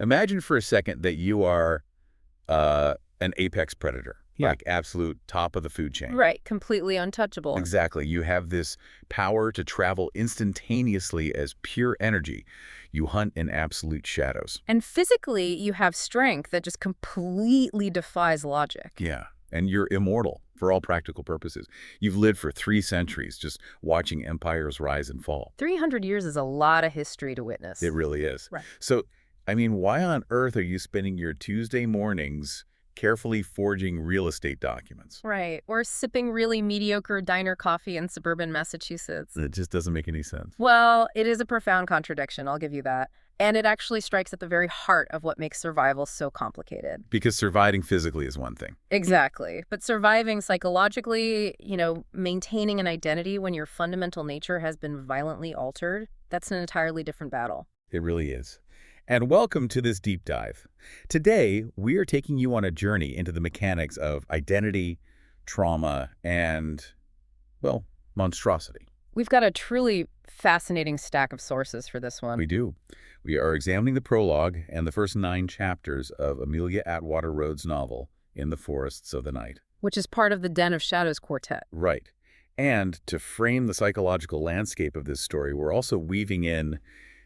Imagine for a second that you are an apex predator, Yeah. like absolute top of the food chain. Right, completely untouchable. Exactly. You have this power to travel instantaneously as pure energy. You hunt in absolute shadows. And physically, you have strength that just completely defies logic. Yeah. And you're immortal for all practical purposes. You've lived for 3 centuries just watching empires rise and fall. 300 years is a lot of history to witness. It really is. Right. So, I mean, why on earth are you spending your Tuesday mornings carefully forging real estate documents? Right, or sipping really mediocre diner coffee in suburban Massachusetts. It just doesn't make any sense. Well, it is a profound contradiction, I'll give you that. And it actually strikes at the very heart of what makes survival so complicated. Because surviving physically is one thing. Exactly. But surviving psychologically, maintaining an identity when your fundamental nature has been violently altered, that's an entirely different battle. It really is. And welcome to this deep dive. Today, we are taking you on a journey into the mechanics of identity, trauma, and, well, monstrosity. We've got a truly fascinating stack of sources for this one. We do. We are examining the prologue and the first 9 chapters of Amelia Atwater-Rhodes' novel, In the Forests of the Night. Which is part of the Den of Shadows Quartet. Right. And to frame the psychological landscape of this story, we're also weaving in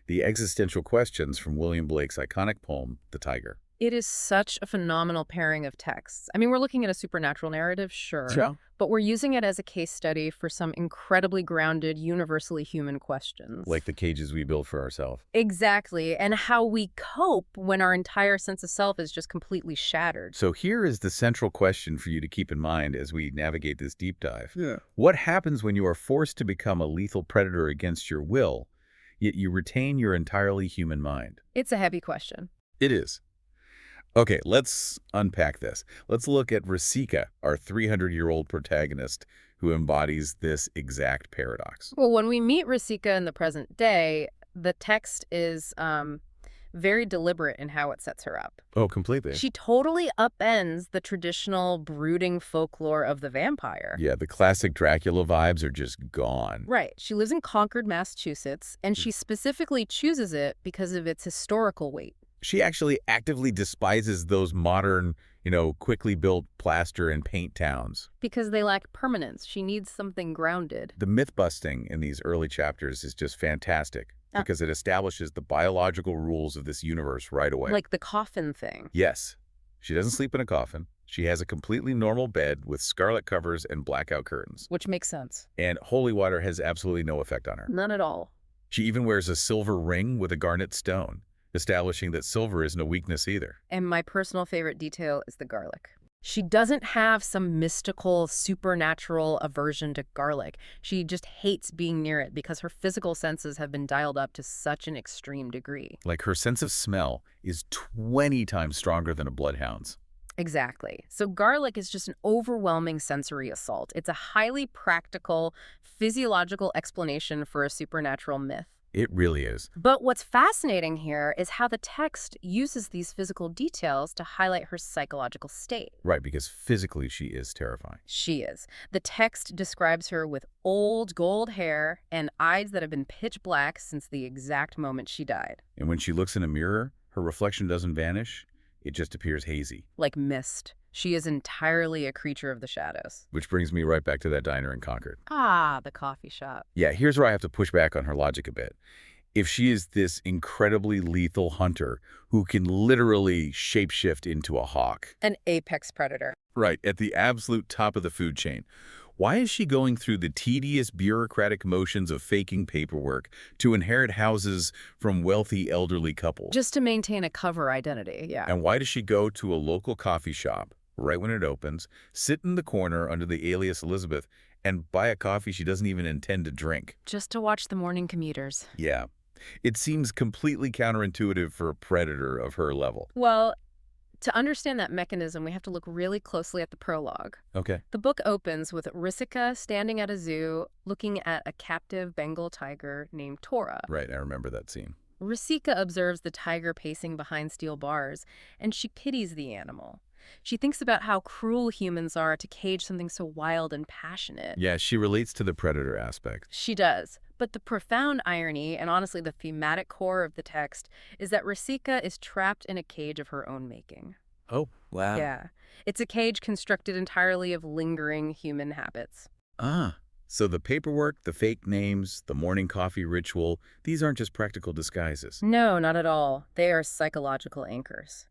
the existential questions from William Blake's iconic poem, The Tiger. It is such a phenomenal pairing of texts. I mean, we're looking at a supernatural narrative, sure, but we're using it as a case study for some incredibly grounded, universally human questions. Like the cages we build for ourselves. Exactly, and how we cope when our entire sense of self is just completely shattered. So here is the central question for you to keep in mind as we navigate this deep dive. Yeah. What happens when you are forced to become a lethal predator against your will, yet you retain your entirely human mind? It's a heavy question. It is. Okay, let's unpack this. Let's look at Risika, our 300-year-old protagonist who embodies this exact paradox. Well, when we meet Risika in the present day, the text is very deliberate in how it sets her up. Oh, completely. She totally upends the traditional brooding folklore of the vampire. Yeah, the classic Dracula vibes are just gone. Right. She lives in Concord, Massachusetts, and she specifically chooses it because of its historical weight. She actually actively despises those modern, quickly built plaster and paint towns. Because they lack permanence. She needs something grounded. The myth-busting in these early chapters is just fantastic because it establishes the biological rules of this universe right away. Like the coffin thing. Yes. She doesn't sleep in a coffin. She has a completely normal bed with scarlet covers and blackout curtains. Which makes sense. And holy water has absolutely no effect on her. None at all. She even wears a silver ring with a garnet stone, establishing that silver isn't a weakness either. And my personal favorite detail is the garlic. She doesn't have some mystical, supernatural aversion to garlic. She just hates being near it because her physical senses have been dialed up to such an extreme degree. Like her sense of smell is 20 times stronger than a bloodhound's. Exactly. So garlic is just an overwhelming sensory assault. It's a highly practical, physiological explanation for a supernatural myth. It really is. But what's fascinating here is how the text uses these physical details to highlight her psychological state. Right, because physically she is terrifying. She is. The text describes her with old gold hair and eyes that have been pitch black since the exact moment she died. And when she looks in a mirror, her reflection doesn't vanish. It just appears hazy. Like mist. She is entirely a creature of the shadows. Which brings me right back to that diner in Concord. Ah, the coffee shop. Yeah, here's where I have to push back on her logic a bit. If she is this incredibly lethal hunter who can literally shapeshift into a hawk. An apex predator. Right, at the absolute top of the food chain. Why is she going through the tedious bureaucratic motions of faking paperwork to inherit houses from wealthy elderly couples? Just to maintain a cover identity, yeah. And why does she go to a local coffee shop right when it opens, sit in the corner under the alias Elizabeth, and buy a coffee she doesn't even intend to drink? Just to watch the morning commuters. Yeah. It seems completely counterintuitive for a predator of her level. Well, to understand that mechanism, we have to look really closely at the prologue. Okay. The book opens with Risika standing at a zoo looking at a captive Bengal tiger named Tora. Right, I remember that scene. Risika observes the tiger pacing behind steel bars, and she pities the animal. She thinks about how cruel humans are to cage something so wild and passionate. Yeah, she relates to the predator aspect. She does. But the profound irony, and honestly the thematic core of the text, is that Risika is trapped in a cage of her own making. Oh, wow. Yeah. It's a cage constructed entirely of lingering human habits. Ah, so the paperwork, the fake names, the morning coffee ritual, these aren't just practical disguises. No, not at all. They are psychological anchors.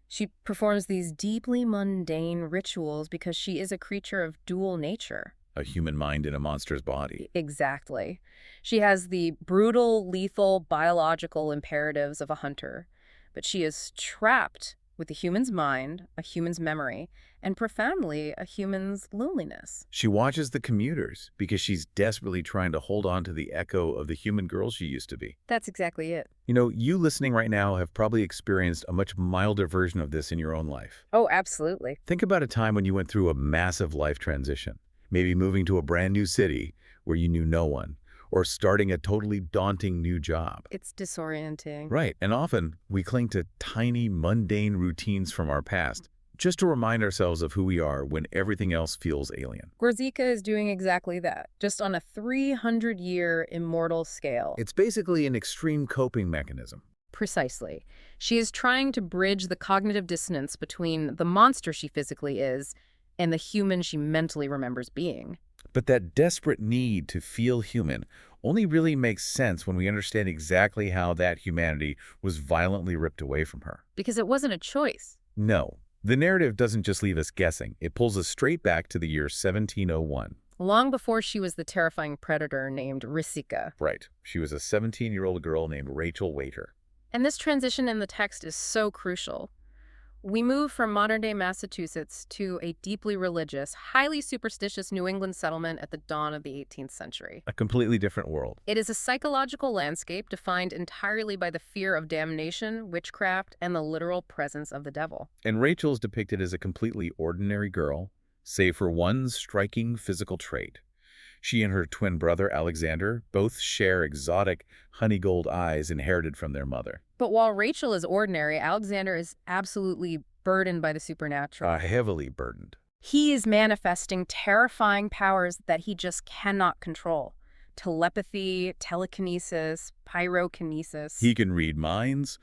She performs these deeply mundane rituals because she is a creature of dual nature. A human mind in a monster's body. Exactly. She has the brutal, lethal, biological imperatives of a hunter, but she is trapped with a human's mind, a human's memory, and profoundly, a human's loneliness. She watches the commuters because she's desperately trying to hold on to the echo of the human girl she used to be. That's exactly it. You know, you listening right now have probably experienced a much milder version of this in your own life. Oh, absolutely. Think about a time when you went through a massive life transition, maybe moving to a brand new city where you knew no one, or starting a totally daunting new job. It's disorienting. Right, and often we cling to tiny, mundane routines from our past, just to remind ourselves of who we are when everything else feels alien. Risika is doing exactly that, just on a 300-year immortal scale. It's basically an extreme coping mechanism. Precisely. She is trying to bridge the cognitive dissonance between the monster she physically is and the human she mentally remembers being. But that desperate need to feel human only really makes sense when we understand exactly how that humanity was violently ripped away from her. Because it wasn't a choice. No, the narrative doesn't just leave us guessing. It pulls us straight back to the year 1701. Long before she was the terrifying predator named Risika. Right. She was a 17-year-old girl named Rachel Weatere. And this transition in the text is so crucial. We move from modern-day Massachusetts to a deeply religious, highly superstitious New England settlement at the dawn of the 18th century. A completely different world. It is a psychological landscape defined entirely by the fear of damnation, witchcraft, and the literal presence of the devil. And Rachel is depicted as a completely ordinary girl, save for one striking physical trait. She and her twin brother, Alexander, both share exotic honey-gold eyes inherited from their mother. But while Rachel is ordinary, Alexander is absolutely burdened by the supernatural. Heavily burdened. He is manifesting terrifying powers that he just cannot control. Telepathy, telekinesis, pyrokinesis. He can read minds,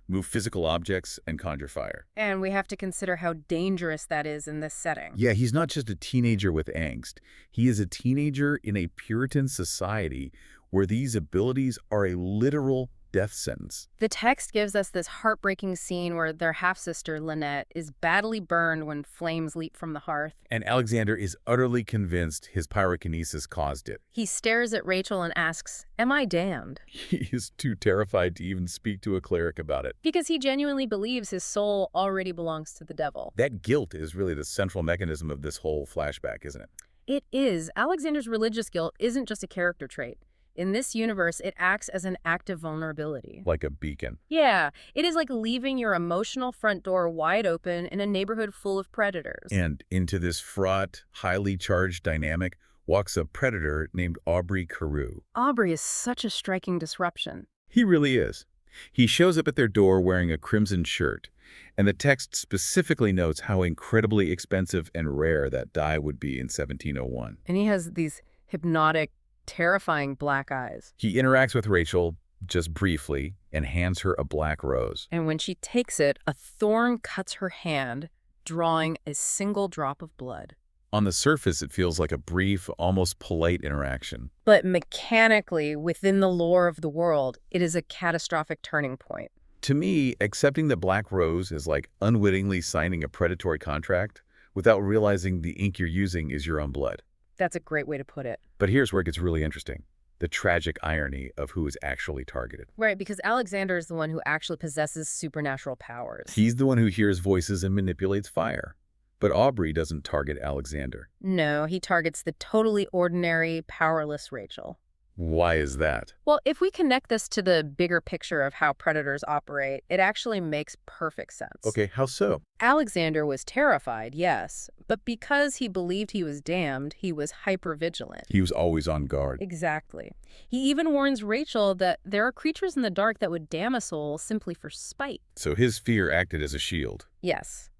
move physical objects, and conjure fire. And we have to consider how dangerous that is in this setting. Yeah, he's not just a teenager with angst. He is a teenager in a Puritan society where these abilities are a literal death sentence. The text gives us this heartbreaking scene where their half-sister, Lynette, is badly burned when flames leap from the hearth. And Alexander is utterly convinced his pyrokinesis caused it. He stares at Rachel and asks, "Am I damned?" He is too terrified to even speak to a cleric about it. Because he genuinely believes his soul already belongs to the devil. That guilt is really the central mechanism of this whole flashback, isn't it? It is. Alexander's religious guilt isn't just a character trait. In this universe, it acts as an active vulnerability. Like a beacon. Yeah, it is like leaving your emotional front door wide open in a neighborhood full of predators. And into this fraught, highly charged dynamic walks a predator named Aubrey Carew. Aubrey is such a striking disruption. He really is. He shows up at their door wearing a crimson shirt, and the text specifically notes how incredibly expensive and rare that dye would be in 1701. And he has these hypnotic, terrifying black eyes. He interacts with Rachel just briefly and hands her a black rose. And when she takes it, a thorn cuts her hand, drawing a single drop of blood. On the surface, it feels like a brief, almost polite interaction. But mechanically, within the lore of the world, it is a catastrophic turning point. To me, accepting the black rose is like unwittingly signing a predatory contract without realizing the ink you're using is your own blood. That's a great way to put it. But here's where it gets really interesting. The tragic irony of who is actually targeted. Right, because Alexander is the one who actually possesses supernatural powers. He's the one who hears voices and manipulates fire. But Aubrey doesn't target Alexander. No, he targets the totally ordinary, powerless Rachel. Why is that? Well, if we connect this to the bigger picture of how predators operate, it actually makes perfect sense. Okay, how so? Alexander was terrified, yes, but because he believed he was damned, he was hypervigilant. He was always on guard. Exactly. He even warns Rachel that there are creatures in the dark that would damn a soul simply for spite. So his fear acted as a shield. Yes.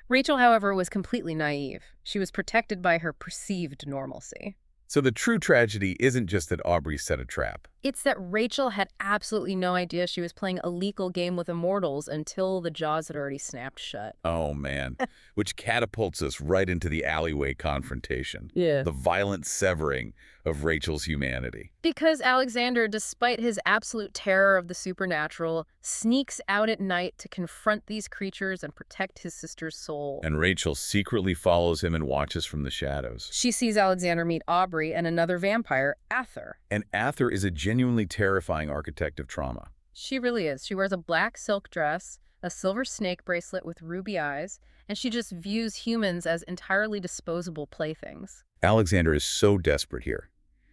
Rachel, however, was completely naive. She was protected by her perceived normalcy. So the true tragedy isn't just that Aubrey set a trap. It's that Rachel had absolutely no idea she was playing a lethal game with immortals until the jaws had already snapped shut. Oh, man. Which catapults us right into the alleyway confrontation. Yeah. The violent severing of Rachel's humanity. Because Alexander, despite his absolute terror of the supernatural, sneaks out at night to confront these creatures and protect his sister's soul. And Rachel secretly follows him and watches from the shadows. She sees Alexander meet Aubrey and another vampire, Ather. And Ather is a genuinely terrifying architect of trauma. She really is. She wears a black silk dress, a silver snake bracelet with ruby eyes, and she just views humans as entirely disposable playthings. Alexander is so desperate here.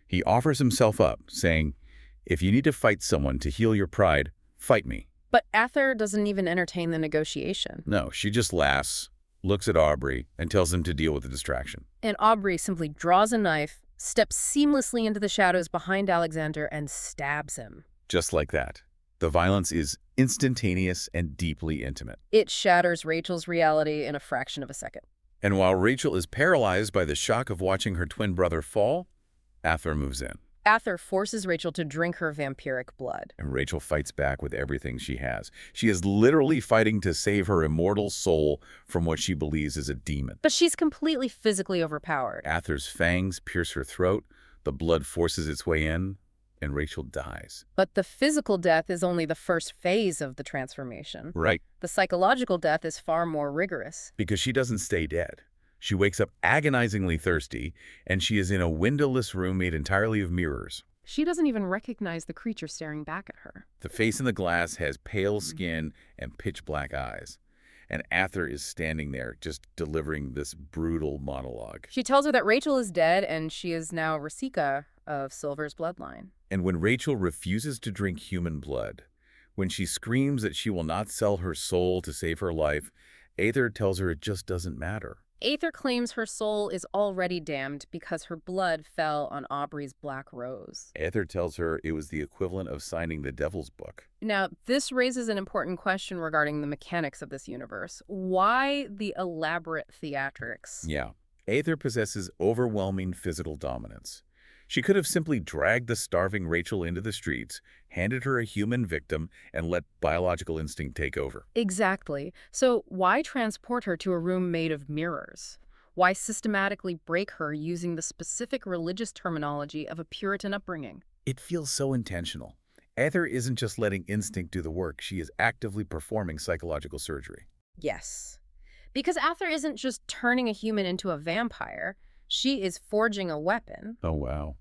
He offers himself up, saying, "If you need to fight someone to heal your pride, fight me." But Ather doesn't even entertain the negotiation. No, she just laughs, looks at Aubrey, and tells him to deal with the distraction. And Aubrey simply draws a knife, steps seamlessly into the shadows behind Alexander, and stabs him. Just like that. The violence is instantaneous and deeply intimate. It shatters Rachel's reality in a fraction of a second. And while Rachel is paralyzed by the shock of watching her twin brother fall, Ather moves in. Ather forces Rachel to drink her vampiric blood. And Rachel fights back with everything she has. She is literally fighting to save her immortal soul from what she believes is a demon. But she's completely physically overpowered. Ather's fangs pierce her throat, the blood forces its way in, and Rachel dies. But the physical death is only the first phase of the transformation. Right. The psychological death is far more rigorous. Because she doesn't stay dead. She wakes up agonizingly thirsty, and she is in a windowless room made entirely of mirrors. She doesn't even recognize the creature staring back at her. The face in the glass has pale skin and pitch black eyes. And Ather is standing there, just delivering this brutal monologue. She tells her that Rachel is dead, and she is now Risika of Silver's bloodline. And when Rachel refuses to drink human blood, when she screams that she will not sell her soul to save her life, Ather tells her it just doesn't matter. Ather claims her soul is already damned because her blood fell on Aubrey's black rose. Ather tells her it was the equivalent of signing the Devil's Book. Now, this raises an important question regarding the mechanics of this universe. Why the elaborate theatrics? Yeah. Ather possesses overwhelming physical dominance. She could have simply dragged the starving Rachel into the streets, handed her a human victim, and let biological instinct take over. Exactly. So why transport her to a room made of mirrors? Why systematically break her using the specific religious terminology of a Puritan upbringing? It feels so intentional. Ather isn't just letting instinct do the work, she is actively performing psychological surgery. Yes. Because Ather isn't just turning a human into a vampire. She is forging a weapon. Oh, wow.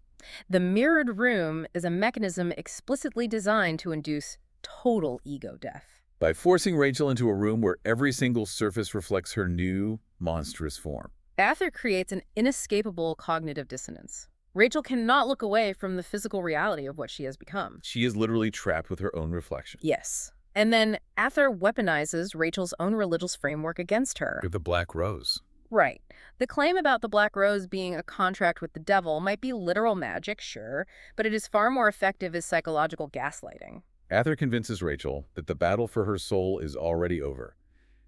The mirrored room is a mechanism explicitly designed to induce total ego death. By forcing Rachel into a room where every single surface reflects her new, monstrous form. Ather creates an inescapable cognitive dissonance. Rachel cannot look away from the physical reality of what she has become. She is literally trapped with her own reflection. Yes. And then Ather weaponizes Rachel's own religious framework against her. The Black Rose. Right. The claim about the Black Rose being a contract with the devil might be literal magic, sure, but it is far more effective as psychological gaslighting. Ather convinces Rachel that the battle for her soul is already over,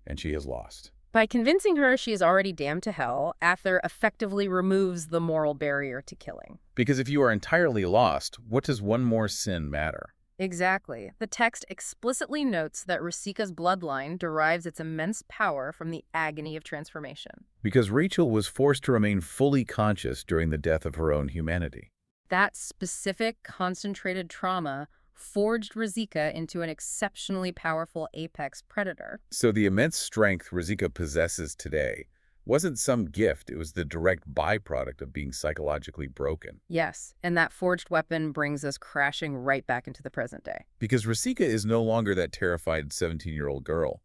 and she has lost. By convincing her she is already damned to hell, Ather effectively removes the moral barrier to killing. Because if you are entirely lost, what does one more sin matter? Exactly. The text explicitly notes that Risika's bloodline derives its immense power from the agony of transformation. Because Rachel was forced to remain fully conscious during the death of her own humanity. That specific, concentrated trauma forged Risika into an exceptionally powerful apex predator. So the immense strength Risika possesses today wasn't some gift, it was the direct byproduct of being psychologically broken. Yes, and that forged weapon brings us crashing right back into the present day. Because Risika is no longer that terrified 17-year-old girl.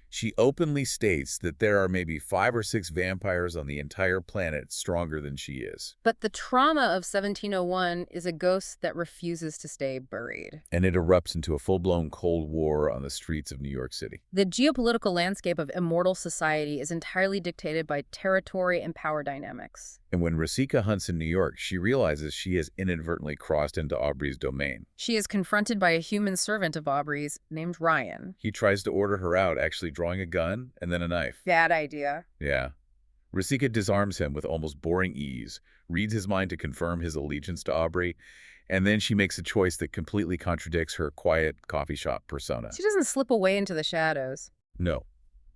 She openly states that there are maybe 5 or 6 vampires on the entire planet stronger than she is. But the trauma of 1701 is a ghost that refuses to stay buried. And it erupts into a full-blown Cold War on the streets of New York City. The geopolitical landscape of immortal society is entirely dictated by territory and power dynamics. And when Risika hunts in New York, she realizes she has inadvertently crossed into Aubrey's domain. She is confronted by a human servant of Aubrey's named Ryan. He tries to order her out, actually drawing a gun and then a knife. Bad idea. Yeah. Risika disarms him with almost boring ease, reads his mind to confirm his allegiance to Aubrey, and then she makes a choice that completely contradicts her quiet coffee shop persona. She doesn't slip away into the shadows. No.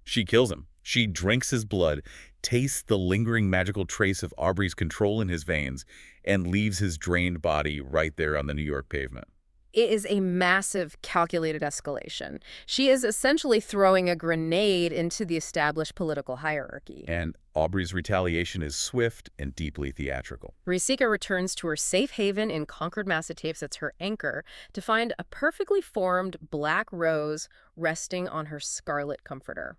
She kills him. She drinks his blood, tastes the lingering magical trace of Aubrey's control in his veins, and leaves his drained body right there on the New York pavement. It is a massive, calculated escalation. She is essentially throwing a grenade into the established political hierarchy. And Aubrey's retaliation is swift and deeply theatrical. Risika returns to her safe haven in Concord, Massachusetts, that's her anchor, to find a perfectly formed black rose resting on her scarlet comforter.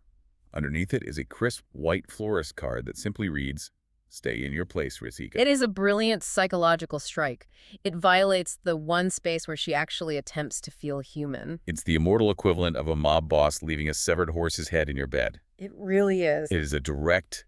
Underneath it is a crisp white florist card that simply reads, "Stay in your place, Risika." It is a brilliant psychological strike. It violates the one space where she actually attempts to feel human. It's the immortal equivalent of a mob boss leaving a severed horse's head in your bed. It really is. It is a direct,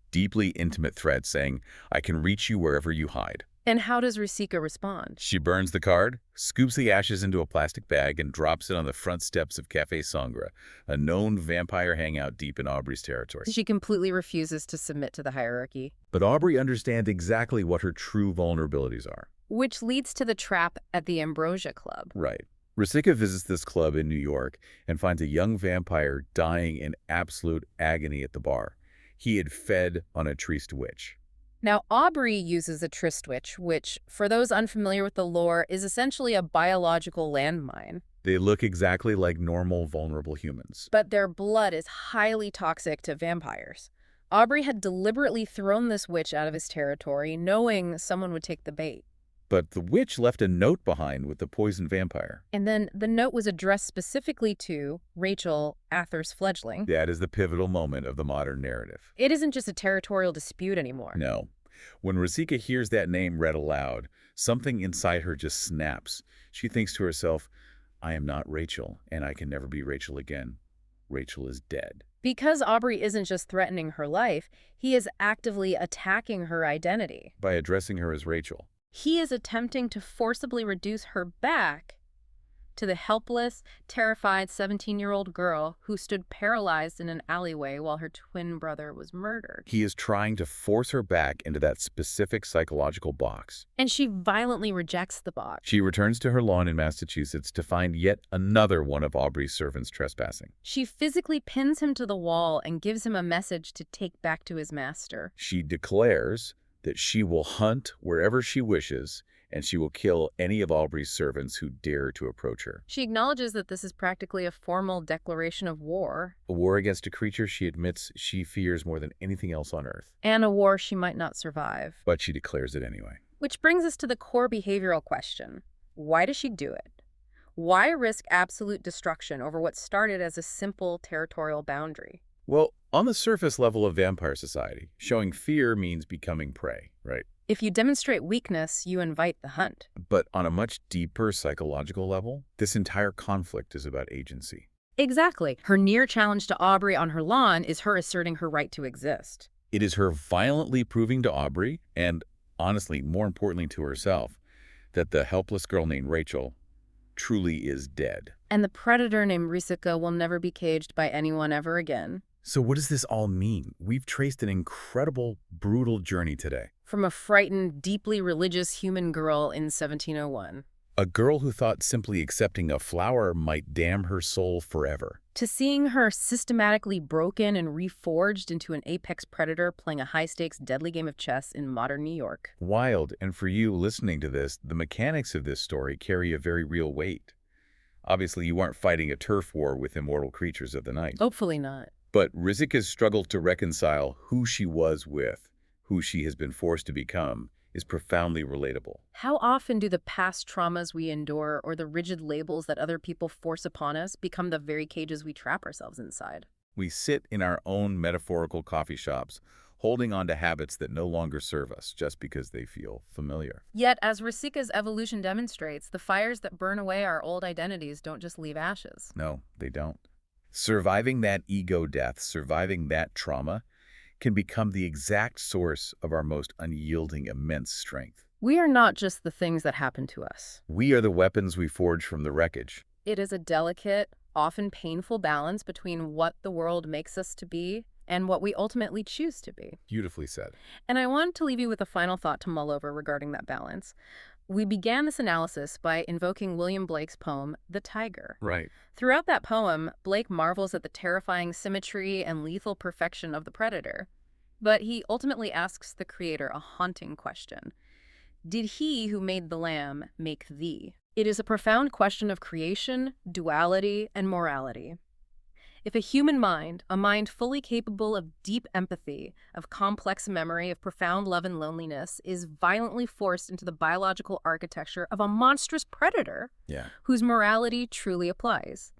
deeply intimate threat saying, "I can reach you wherever you hide." And how does Risika respond? She burns the card, scoops the ashes into a plastic bag, and drops it on the front steps of Café Sangre, a known vampire hangout deep in Aubrey's territory. She completely refuses to submit to the hierarchy. But Aubrey understands exactly what her true vulnerabilities are. Which leads to the trap at the Ambrosia Club. Right. Risika visits this club in New York and finds a young vampire dying in absolute agony at the bar. He had fed on a Triste witch. Now, Aubrey uses a Triste witch, which, for those unfamiliar with the lore, is essentially a biological landmine. They look exactly like normal, vulnerable humans. But their blood is highly toxic to vampires. Aubrey had deliberately thrown this witch out of his territory, knowing someone would take the bait. But the witch left a note behind with the poisoned vampire. And then the note was addressed specifically to Rachel, Ather's fledgling. That is the pivotal moment of the modern narrative. It isn't just a territorial dispute anymore. No. When Risika hears that name read aloud, something inside her just snaps. She thinks to herself, "I am not Rachel, and I can never be Rachel again. Rachel is dead." Because Aubrey isn't just threatening her life, he is actively attacking her identity. By addressing her as Rachel. He is attempting to forcibly reduce her back to the helpless, terrified 17-year-old girl who stood paralyzed in an alleyway while her twin brother was murdered. He is trying to force her back into that specific psychological box. And she violently rejects the box. She returns to her lawn in Massachusetts to find yet another one of Aubrey's servants trespassing. She physically pins him to the wall and gives him a message to take back to his master. She declares that she will hunt wherever she wishes, and she will kill any of Aubrey's servants who dare to approach her. She acknowledges that this is practically a formal declaration of war. A war against a creature she admits she fears more than anything else on Earth. And a war she might not survive. But she declares it anyway. Which brings us to the core behavioral question. Why does she do it? Why risk absolute destruction over what started as a simple territorial boundary? Well, on the surface level of vampire society, showing fear means becoming prey, right? If you demonstrate weakness, you invite the hunt. But on a much deeper psychological level, this entire conflict is about agency. Exactly. Her near challenge to Aubrey on her lawn is her asserting her right to exist. It is her violently proving to Aubrey, and honestly, more importantly to herself, that the helpless girl named Rachel truly is dead. And the predator named Risika will never be caged by anyone ever again. So what does this all mean? We've traced an incredible, brutal journey today. From a frightened, deeply religious human girl in 1701. A girl who thought simply accepting a flower might damn her soul forever. To seeing her systematically broken and reforged into an apex predator playing a high-stakes, deadly game of chess in modern New York. Wild, and for you listening to this, the mechanics of this story carry a very real weight. Obviously, you aren't fighting a turf war with immortal creatures of the night. Hopefully not. But Risika's struggle to reconcile who she was with who she has been forced to become is profoundly relatable. How often do the past traumas we endure or the rigid labels that other people force upon us become the very cages we trap ourselves inside? We sit in our own metaphorical coffee shops, holding on to habits that no longer serve us just because they feel familiar. Yet, as Risika's evolution demonstrates, the fires that burn away our old identities don't just leave ashes. No, they don't. Surviving that ego death, surviving that trauma, can become the exact source of our most unyielding, immense strength. We are not just the things that happen to us. We are the weapons we forge from the wreckage. It is a delicate, often painful balance between what the world makes us to be and what we ultimately choose to be. Beautifully said. And I want to leave you with a final thought to mull over regarding that balance. We began this analysis by invoking William Blake's poem, The Tiger. Right. Throughout that poem, Blake marvels at the terrifying symmetry and lethal perfection of the predator. But he ultimately asks the creator a haunting question. Did he who made the lamb make thee? It is a profound question of creation, duality, and morality. If a human mind, a mind fully capable of deep empathy, of complex memory, of profound love and loneliness, is violently forced into the biological architecture of a monstrous predator whose morality truly applies,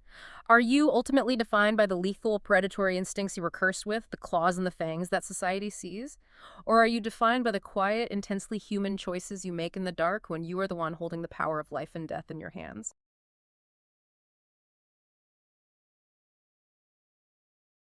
are you ultimately defined by the lethal predatory instincts you were cursed with, the claws and the fangs that society sees? Or are you defined by the quiet, intensely human choices you make in the dark when you are the one holding the power of life and death in your hands?